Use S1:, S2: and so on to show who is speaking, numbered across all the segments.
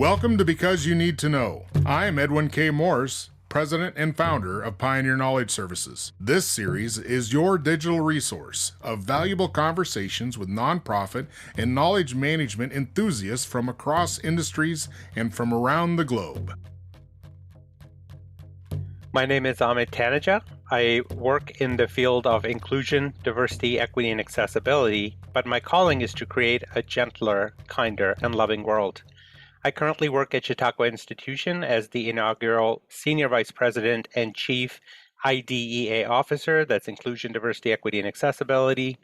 S1: Welcome to Because You Need to Know. I'm Edwin K. Morse, President and founder of Pioneer Knowledge Services. This series is your digital resource of valuable conversations with nonprofit and knowledge management enthusiasts from across industries and from around the globe.
S2: My name is Amit Taneja. I work in the field of inclusion, diversity, equity, and accessibility, but my calling is to create a gentler, kinder, and loving world. I currently work at Chautauqua Institution as the inaugural Senior Vice President and Chief IDEA Officer, that's Inclusion, Diversity, Equity, and Accessibility.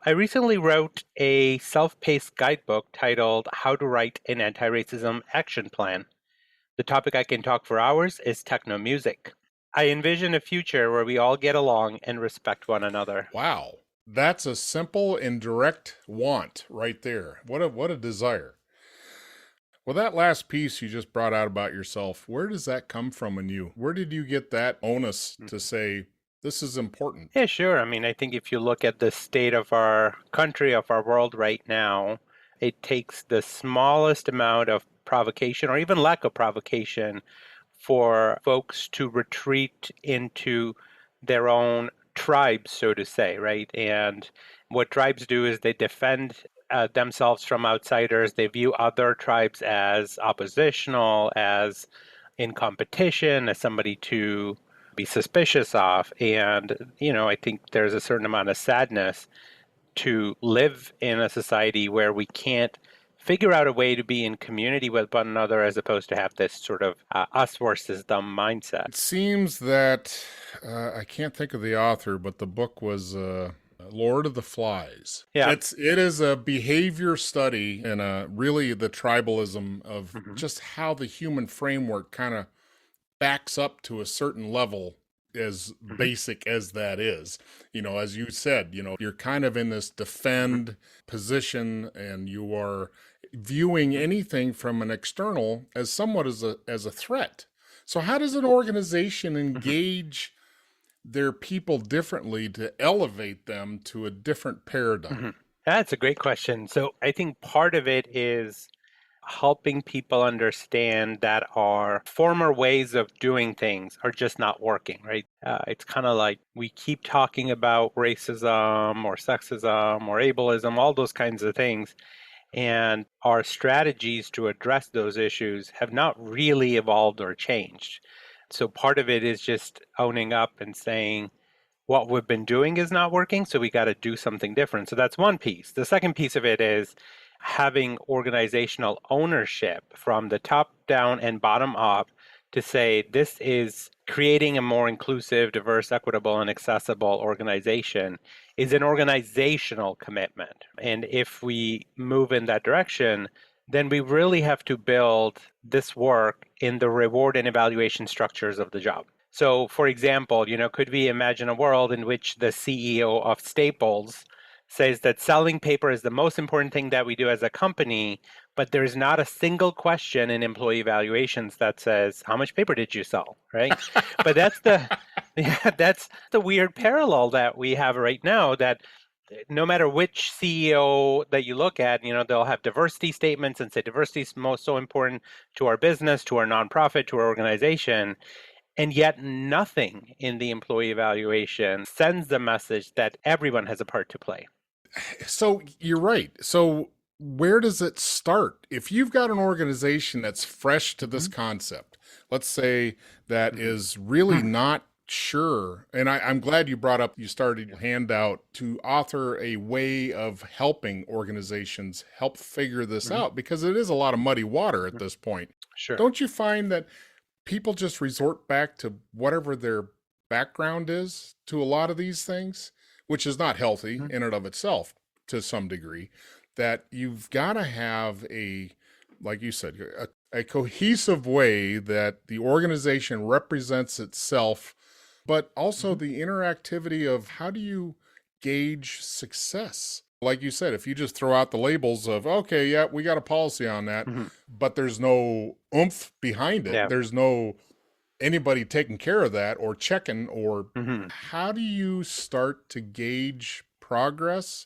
S2: I recently wrote a self-paced guidebook titled How to Write an Anti-Racism Action Plan. The topic I can talk for hours is techno music. I envision a future where we all get along and respect one another.
S1: Wow, that's a simple and direct want right there. What a desire. Well, that last piece you just brought out about yourself, where does that come from in you? Where did you get that onus to say, this is important?
S2: Yeah, sure. I think if you look at the state of our country, of our world right now, it takes the smallest amount of provocation or even lack of provocation for folks to retreat into their own tribes, so to say, right? And what tribes do is they defend themselves from outsiders. They view other tribes as oppositional, as in competition, as somebody to be suspicious of. And, I think there's a certain amount of sadness to live in a society where we can't figure out a way to be in community with one another as opposed to have this sort of us versus them mindset.
S1: It seems that, I can't think of the author, but the book was Lord of the Flies.
S2: Yeah.
S1: It is a behavior study and really the tribalism of just how the human framework kind of backs up to a certain level, as basic as that is. As you said, you're kind of in this defend position and you are viewing anything from an external as somewhat as a threat. So how does an organization engage their people differently to elevate them to a different paradigm?
S2: That's a great question. So I think part of it is helping people understand that our former ways of doing things are just not working, right? It's kind of like we keep talking about racism or sexism or ableism, all those kinds of things. And our strategies to address those issues have not really evolved or changed. So part of it is just owning up and saying, what we've been doing is not working, so we got to do something different. So that's one piece. The second piece of it is having organizational ownership from the top down and bottom up to say this is creating a more inclusive, diverse, equitable, and accessible organization is an organizational commitment. And if we move in that direction, then we really have to build this work in the reward and evaluation structures of the job. So, for example, could we imagine a world in which the CEO of Staples says that selling paper is the most important thing that we do as a company, but there's not a single question in employee evaluations that says, how much paper did you sell, right? But that's the weird parallel that we have right now, that no matter which CEO that you look at, they'll have diversity statements and say diversity is so important to our business, to our nonprofit, to our organization. And yet nothing in the employee evaluation sends the message that everyone has a part to play.
S1: So you're right. So where does it start? If you've got an organization that's fresh to this concept, let's say that is really not sure, and I'm glad you brought up, you started to hand out to author a way of helping organizations help figure this out, because it is a lot of muddy water at this point.
S2: Sure.
S1: Don't you find that people just resort back to whatever their background is to a lot of these things, which is not healthy in and of itself to some degree, that you've got to have like you said, a cohesive way that the organization represents itself, but also the interactivity of how do you gauge success? Like you said, if you just throw out the labels of, okay, yeah, we got a policy on that, but there's no oomph behind it.
S2: Yeah.
S1: There's no anybody taking care of that or checking, or how do you start to gauge progress?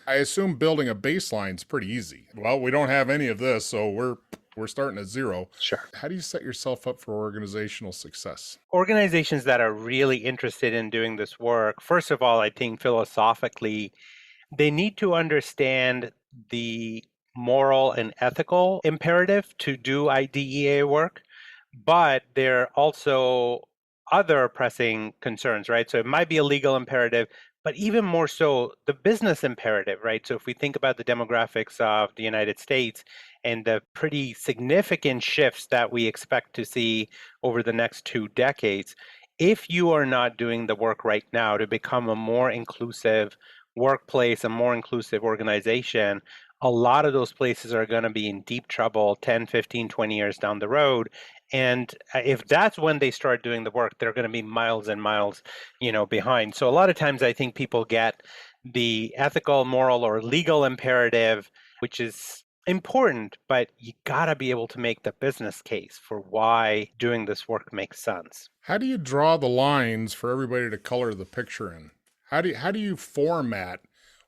S1: I assume building a baseline is pretty easy. Well, we don't have any of this, so we're we're starting at zero.
S2: Sure.
S1: How do you set yourself up for organizational success?
S2: Organizations that are really interested in doing this work, first of all, I think philosophically, they need to understand the moral and ethical imperative to do IDEA work, but there are also other pressing concerns, right? So it might be a legal imperative, but even more so, the business imperative, right? So if we think about the demographics of the United States and the pretty significant shifts that we expect to see over the next 2 decades, if you are not doing the work right now to become a more inclusive workplace, a more inclusive organization, a lot of those places are going to be in deep trouble 10, 15, 20 years down the road. And if that's when they start doing the work, they're going to be miles and miles, behind. So a lot of times I think people get the ethical, moral, or legal imperative, which is important, but you got to be able to make the business case for why doing this work makes sense.
S1: How do you draw the lines for everybody to color the picture in? How do you format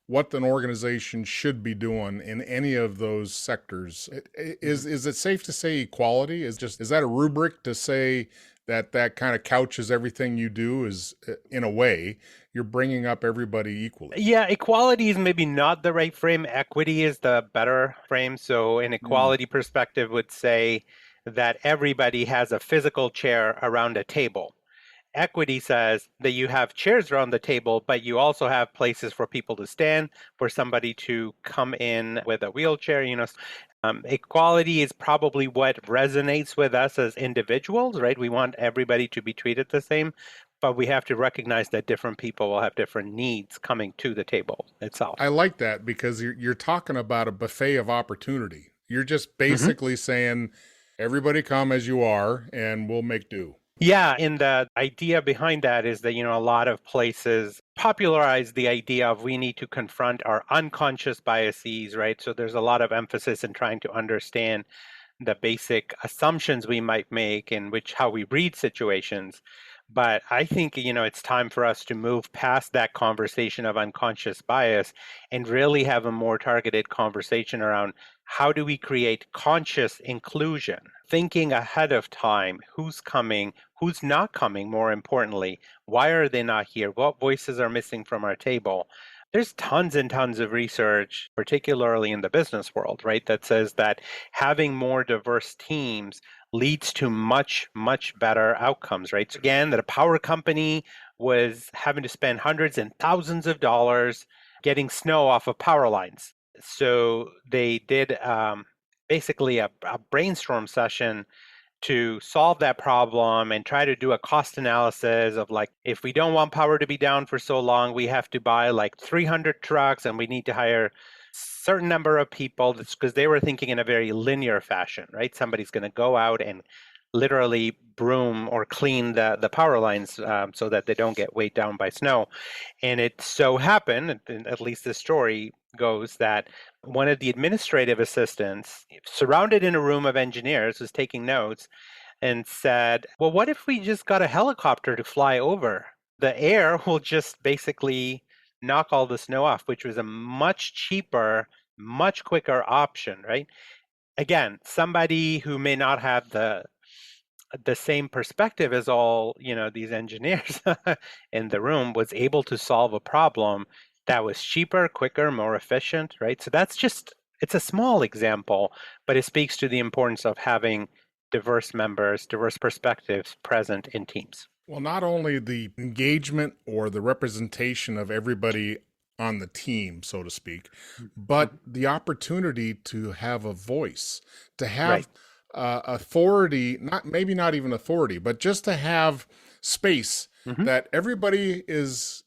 S1: what an organization should be doing in any of those sectors? Is it safe to say equality is that a rubric to say that kind of couches everything you do? Is in a way you're bringing up everybody equally?
S2: Yeah, equality is maybe not the right frame. Equity is the better frame. So, an
S1: Mm.
S2: equality perspective would say that everybody has a physical chair around a table. Equity says that you have chairs around the table, but you also have places for people to stand, for somebody to come in with a wheelchair. Equality is probably what resonates with us as individuals, right? We want everybody to be treated the same, but we have to recognize that different people will have different needs coming to the table itself.
S1: I like that because you're talking about a buffet of opportunity. You're just
S2: Mhm.
S1: basically saying everybody come as you are and we'll make do.
S2: Yeah, and the idea behind that is that, a lot of places popularize the idea of we need to confront our unconscious biases, right? So there's a lot of emphasis in trying to understand the basic assumptions we might make in which how we read situations. But I think, it's time for us to move past that conversation of unconscious bias and really have a more targeted conversation around how do we create conscious inclusion, thinking ahead of time, who's coming, who's not coming, more importantly, why are they not here, what voices are missing from our table. There's tons and tons of research, particularly in the business world, right, that says that having more diverse teams leads to much, much better outcomes, right? So again, that a power company was having to spend hundreds and thousands of dollars getting snow off of power lines. So they did basically a brainstorm session to solve that problem and try to do a cost analysis of like, if we don't want power to be down for so long, we have to buy like 300 trucks and we need to hire certain number of people. That's because they were thinking in a very linear fashion, right? Somebody's going to go out and literally broom or clean the power lines so that they don't get weighed down by snow. And it so happened, at least the story goes, that one of the administrative assistants, surrounded in a room of engineers, was taking notes and said, well, what if we just got a helicopter to fly over? The air will just basically knock all the snow off, which was a much cheaper, much quicker option, right? Again, somebody who may not have the same perspective as all these engineers in the room was able to solve a problem that was cheaper, quicker, more efficient, right? So it's a small example, but it speaks to the importance of having diverse members, diverse perspectives present in teams.
S1: Well, not only the engagement or the representation of everybody on the team, so to speak, but
S2: Mhm.
S1: the opportunity to have a voice, to
S2: Right.
S1: have authority, not maybe not even authority, but just to have space
S2: Hmm.
S1: that everybody is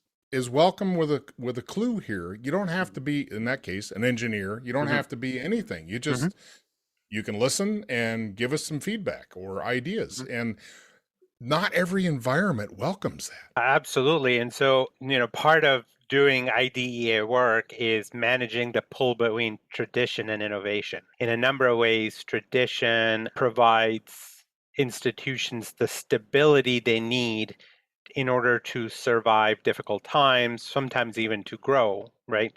S1: welcome with a clue here. You don't have to be, in that case, an engineer. You don't
S2: Hmm.
S1: have to be anything.
S2: Hmm.
S1: You can listen and give us some feedback or ideas.
S2: Hmm.
S1: And not every environment welcomes that.
S2: Absolutely. And so, part of doing IDEA work is managing the pull between tradition and innovation. In a number of ways, tradition provides institutions the stability they need in order to survive difficult times, sometimes even to grow, right?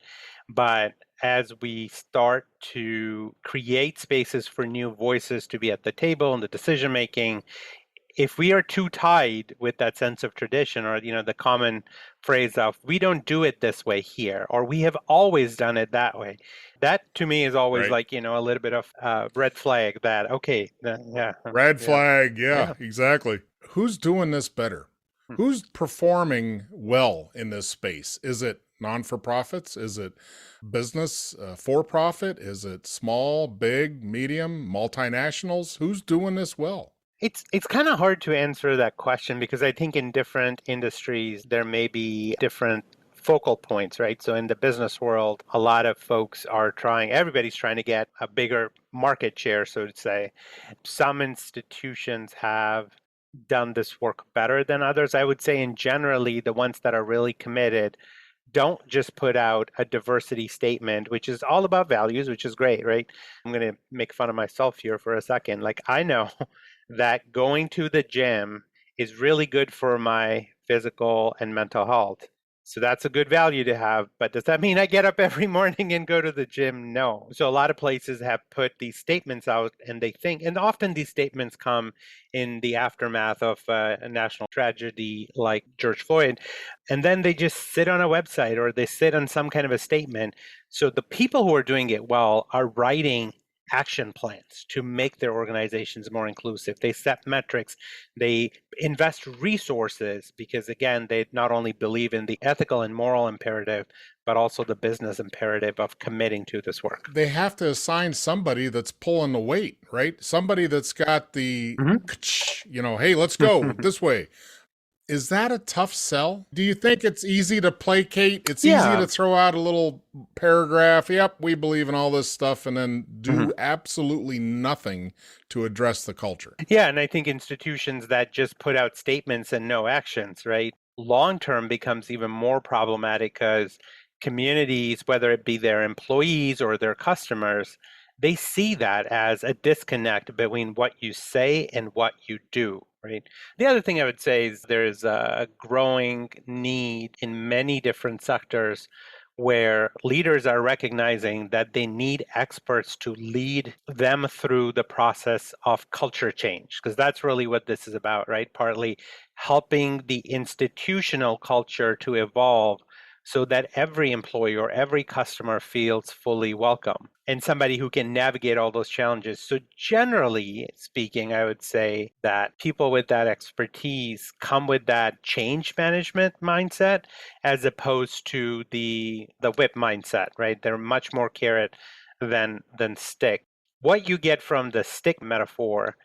S2: But as we start to create spaces for new voices to be at the table and the decision making, if we are too tied with that sense of tradition, or the common phrase of we don't do it this way here, or we have always done it that way, that to me is always
S1: Right.
S2: like a little bit of red flag that okay, yeah,
S1: Red
S2: yeah,
S1: flag. Yeah,
S2: yeah.
S1: exactly. Who's doing this better?
S2: Hmm.
S1: Who's performing well in this space? Is it non for profits? Is it business for profit? Is it small, big, medium, multinationals? Who's doing this well?
S2: It's kind of hard to answer that question because I think in different industries there may be different focal points, right? So in the business world, a lot of folks are everybody's trying to get a bigger market share, so to say. Some institutions have done this work better than others. I would say in generally the ones that are really committed don't just put out a diversity statement, which is all about values, which is great, right? I'm going to make fun of myself here for a second. Like, I know that going to the gym is really good for my physical and mental health. So that's a good value to have. But does that mean I get up every morning and go to the gym? No. So a lot of places have put these statements out and they think, and often these statements come in the aftermath of a national tragedy like George Floyd. And then they just sit on a website or they sit on some kind of a statement. So the people who are doing it well are writing action plans to make their organizations more inclusive. They set metrics, they invest resources because, again, they not only believe in the ethical and moral imperative, but also the business imperative of committing to this work.
S1: They have to assign somebody that's pulling the weight, right? Somebody that's got the, hey, let's go this way. Is that a tough sell? Do you think it's easy to placate? It's easy
S2: Yeah.
S1: to throw out a little paragraph, yep, we believe in all this stuff, and then
S2: Mhm.
S1: do absolutely nothing to address the culture.
S2: Yeah, and I think institutions that just put out statements and no actions, right, long term becomes even more problematic because communities, whether it be their employees or their customers, they see that as a disconnect between what you say and what you do, right? The other thing I would say is there's a growing need in many different sectors where leaders are recognizing that they need experts to lead them through the process of culture change, because that's really what this is about, right? Partly helping the institutional culture to evolve so that every employee or every customer feels fully welcome and somebody who can navigate all those challenges. So, generally speaking, I would say that people with that expertise come with that change management mindset as opposed to the whip mindset, right? They're much more carrot than stick. What you get from the stick metaphor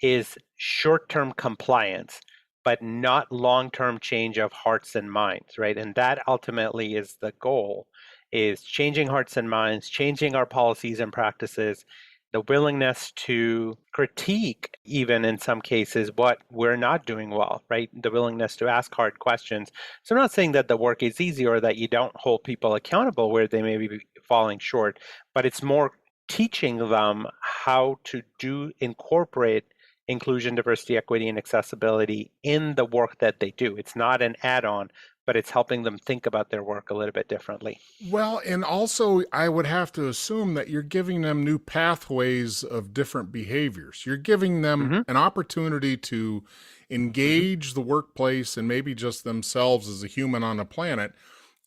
S2: is short-term compliance, but not long-term change of hearts and minds, right? And that ultimately is the goal, is changing hearts and minds, changing our policies and practices, the willingness to critique, even in some cases, what we're not doing well, right? The willingness to ask hard questions. So I'm not saying that the work is easy or that you don't hold people accountable where they may be falling short, but it's more teaching them how to incorporate inclusion, diversity, equity, and accessibility in the work that they do. It's not an add-on, but it's helping them think about their work a little bit differently.
S1: Well, and also, I would have to assume that you're giving them new pathways of different behaviors. You're giving them
S2: Mm-hmm.
S1: an opportunity to
S2: Mm-hmm.
S1: engage the workplace and maybe just themselves as a human on the planet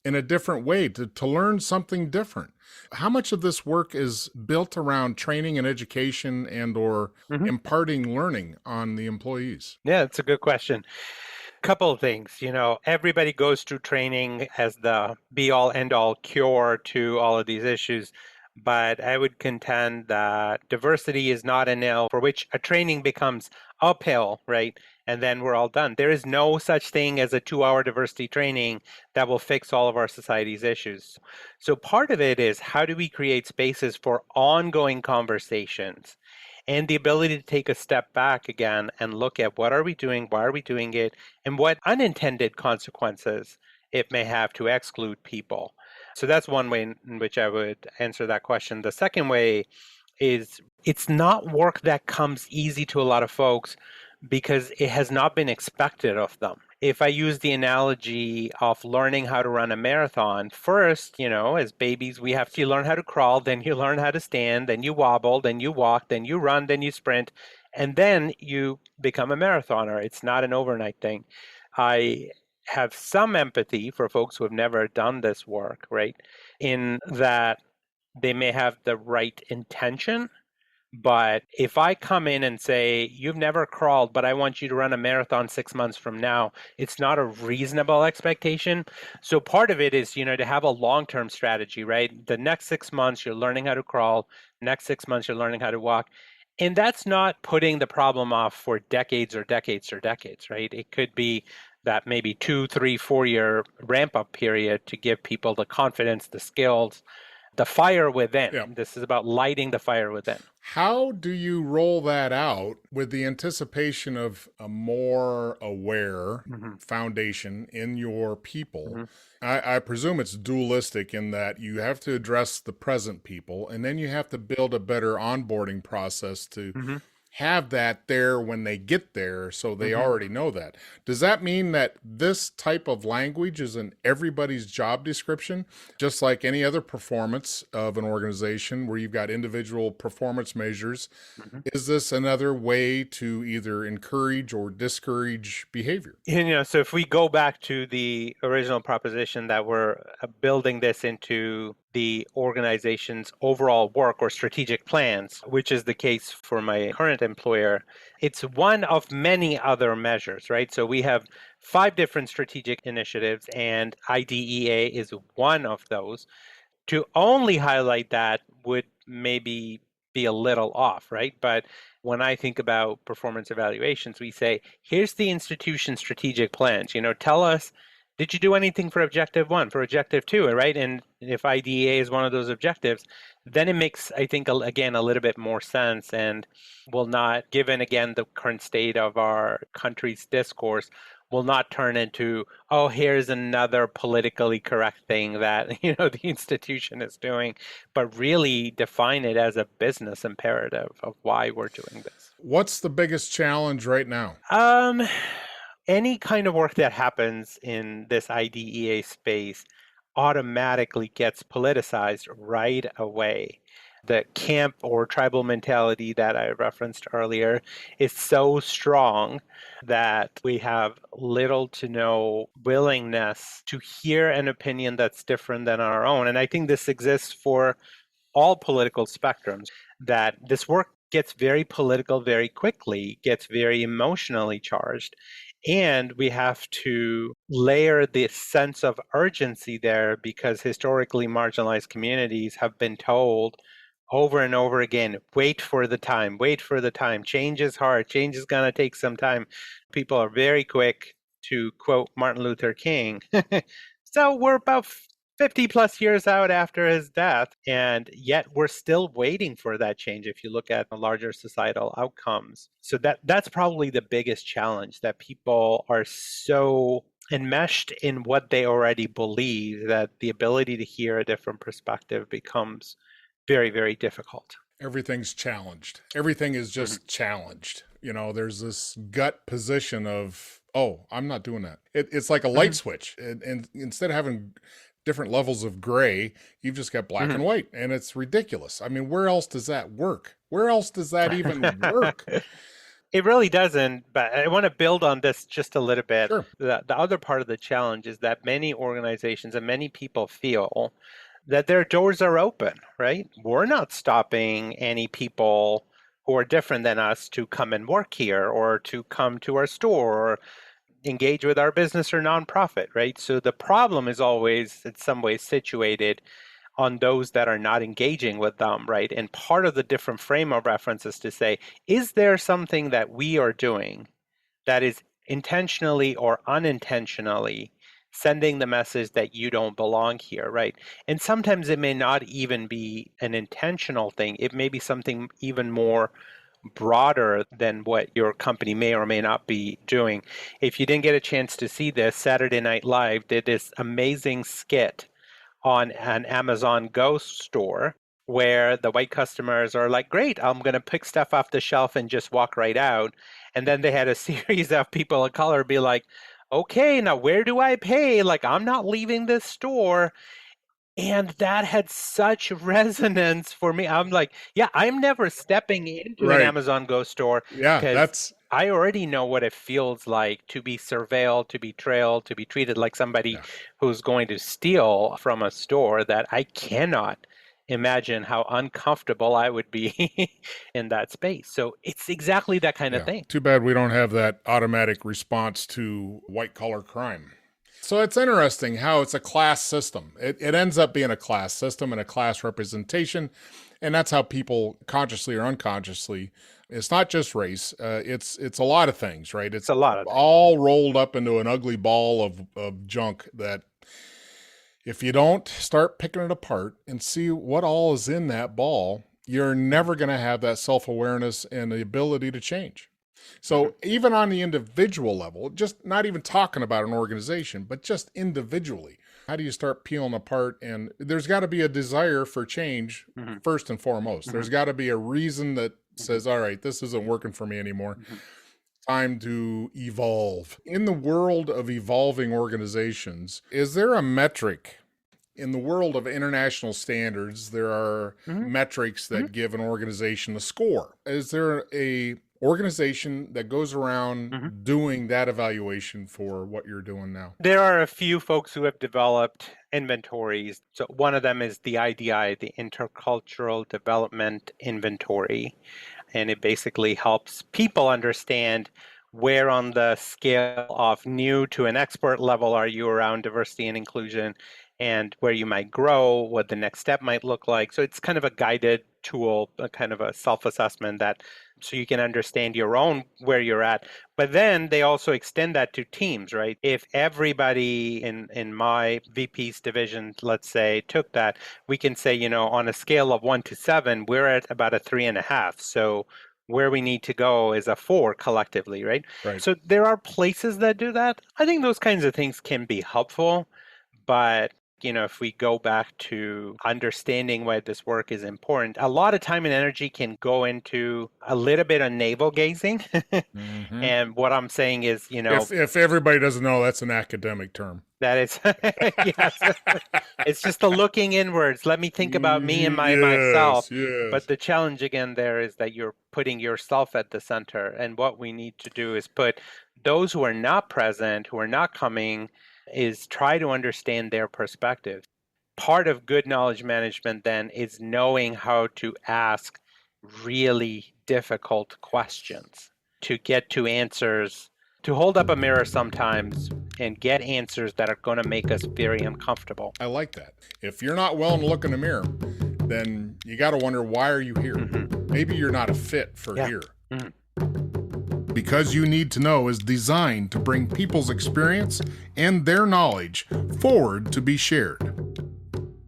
S1: in a different way, to learn something different. How much of this work is built around training and education and or
S2: Mm-hmm.
S1: imparting learning on the employees?
S2: Yeah, it's a good question. Couple of things, everybody goes through training as the be all end all cure to all of these issues. But I would contend that diversity is not a nail for which a training becomes uphill, right? And then we're all done. There is no such thing as a 2 hour diversity training that will fix all of our society's issues. So part of it is how do we create spaces for ongoing conversations and the ability to take a step back again and look at what are we doing, why are we doing it, and what unintended consequences it may have to exclude people. So that's one way in which I would answer that question. The second way is it's not work that comes easy to a lot of folks because it has not been expected of them. if I use the analogy of learning how to run a marathon, first, as babies, we have to learn how to crawl, then you learn how to stand, then you wobble, then you walk, then you run, then you sprint, and then you become a marathoner. It's not an overnight thing. I have some empathy for folks who have never done this work, right? In that they may have the right intention, but if I come in and say, you've never crawled, but I want you to run a marathon 6 months from now, it's not a reasonable expectation. So part of it is, to have a long-term strategy, right? The next 6 months, you're learning how to crawl. Next 6 months, you're learning how to walk. And that's not putting the problem off for decades or decades or decades, right? It could be that maybe 2, 3, 4 year ramp up period to give people the confidence, the skills, the fire within.
S1: Yeah.
S2: This is about lighting the fire within.
S1: How do you roll that out with the anticipation of a more aware foundation in your people? I presume it's dualistic in that you have to address the present people, and then you have to build a better onboarding process to have that there when they get there, so they already know that. Does that mean that this type of language is in everybody's job description, just like any other performance of an organization where you've got individual performance measures? Is this another way to either encourage or discourage behavior?
S2: So if we go back to the original proposition that we're building this into the organization's overall work or strategic plans, which is the case for my current employer, it's one of many other measures, right? So we have 5 different strategic initiatives, and IDEA is one of those. To only highlight that would maybe be a little off, right? But when I think about performance evaluations, we say, here's the institution's strategic plans. Tell us, did you do anything for objective 1, for objective 2, right? And if IDEA is one of those objectives, then it makes, I think, again, a little bit more sense, and will not, given again the current state of our country's discourse, will not turn into, oh, here's another politically correct thing that the institution is doing, but really define it as a business imperative of why we're doing this.
S1: What's the biggest challenge right now?
S2: Any kind of work that happens in this IDEA space automatically gets politicized right away. The camp or tribal mentality that I referenced earlier is so strong that we have little to no willingness to hear an opinion that's different than our own. And I think this exists for all political spectrums, that this work gets very political very quickly, gets very emotionally charged. And we have to layer the sense of urgency there, because historically marginalized communities have been told over and over again, wait for the time, change is hard, change is going to take some time. People are very quick to quote Martin Luther King. So we're about 50 plus years out after his death, and yet we're still waiting for that change if you look at the larger societal outcomes. So that's probably the biggest challenge, that people are so enmeshed in what they already believe that the ability to hear a different perspective becomes very, very difficult.
S1: Everything's challenged. Everything is just challenged. There's this gut position of, oh, I'm not doing that. It's like a light switch. And instead of having different levels of gray, you've just got black and white, and it's ridiculous. I mean, where else does that work? Where else does that even work?
S2: It really doesn't, but I want to build on this just a little bit.
S1: Sure.
S2: The other part of the challenge is that many organizations and many people feel that their doors are open, right? We're not stopping any people who are different than us to come and work here, or to come to our store, or engage with our business or nonprofit, right? So the problem is always in some way situated on those that are not engaging with them, right? And part of the different frame of reference is to say, is there something that we are doing that is intentionally or unintentionally sending the message that you don't belong here, right? And sometimes it may not even be an intentional thing. It may be something even more broader than what your company may or may not be doing. If you didn't get a chance to see this, Saturday Night Live did this amazing skit on an Amazon Go store where the white customers are like, great, I'm going to pick stuff off the shelf and just walk right out. And then they had a series of people of color be like, okay, now where do I pay? Like, I'm not leaving this store. And that had such resonance for me. I'm like, yeah, I'm never stepping into an
S1: Right.
S2: Amazon Go store
S1: Yeah,
S2: because
S1: that's
S2: I already know what it feels like to be surveilled, to be trailed, to be treated like somebody
S1: yeah.
S2: who's going to steal from a store, that I cannot imagine how uncomfortable I would be in that space. So it's exactly that kind of
S1: Yeah.
S2: thing.
S1: Too bad we don't have that automatic response to white collar crime. So it's interesting how it's a class system. It ends up being a class system and a class representation. And that's how people consciously or unconsciously, it's not just race. It's a lot of things, right?
S2: It's
S1: It's
S2: a lot of things.
S1: all rolled up into an ugly ball of junk that if you don't start picking it apart and see what all is in that ball, you're never going to have that self-awareness and the ability to change.
S2: Mhm.
S1: So even on the individual level, just not even talking about an organization, but just individually, how do you start peeling apart? And there's got to be a desire for change
S2: Mhm.
S1: first and foremost.
S2: Mhm.
S1: There's got to be a reason that
S2: Mhm.
S1: says, all right, this isn't working for me anymore.
S2: Mhm.
S1: Time to evolve. In the world of evolving organizations, is there a metric? In the world of international standards, there are
S2: Mhm.
S1: metrics
S2: Mhm.
S1: that give an organization a score. Is there a organization that goes around
S2: Mhm.
S1: doing that evaluation for what you're doing now?
S2: There are a few folks who have developed inventories. So one of them is the IDI, the Intercultural Development Inventory, and it basically helps people understand where on the scale of new to an expert level are you around diversity and inclusion, and where you might grow, what the next step might look like. So it's kind of a guided tool, a kind of a self-assessment, that so you can understand your own where you're at. But then they also extend that to teams, right? If everybody in my VP's division, let's say, took that, we can say, on a scale of 1 to 7, we're at about a 3.5. So where we need to go is a 4 collectively, right?
S1: Right.
S2: So there are places that do that. I think those kinds of things can be helpful, but if we go back to understanding why this work is important, a lot of time and energy can go into a little bit of navel gazing.
S1: Mm-hmm.
S2: And what I'm saying is,
S1: If everybody doesn't know, that's an academic term.
S2: that is, yes, it's just the looking inwards. Let me think about me and
S1: Mm-hmm.
S2: myself.
S1: Yes,
S2: But
S1: yes.
S2: the challenge again there is that you're putting yourself at the center. And what we need to do is put those who are not present, who are not coming, is try to understand their perspective. Part of good knowledge management then is knowing how to ask really difficult
S1: Yes.
S2: questions to get to answers, to hold up a mirror sometimes and get answers that are going to make us very uncomfortable.
S1: I like that. If you're not willing to look in the mirror, then you got to wonder, why are you here?
S2: Mm-hmm.
S1: Maybe you're not a fit for
S2: Yeah.
S1: here.
S2: Mm-hmm.
S1: Because You Need to Know is designed to bring people's experience and their knowledge forward to be shared.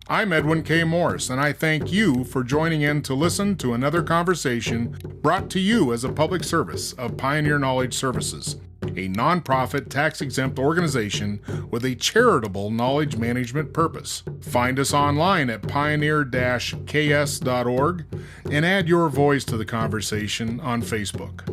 S1: I'm Edwin K. Morris, and I thank you for joining in to listen to another conversation brought to you as a public service of Pioneer Knowledge Services, a nonprofit tax-exempt organization with a charitable knowledge management purpose. Find us online at pioneer-ks.org and add your voice to the conversation on Facebook.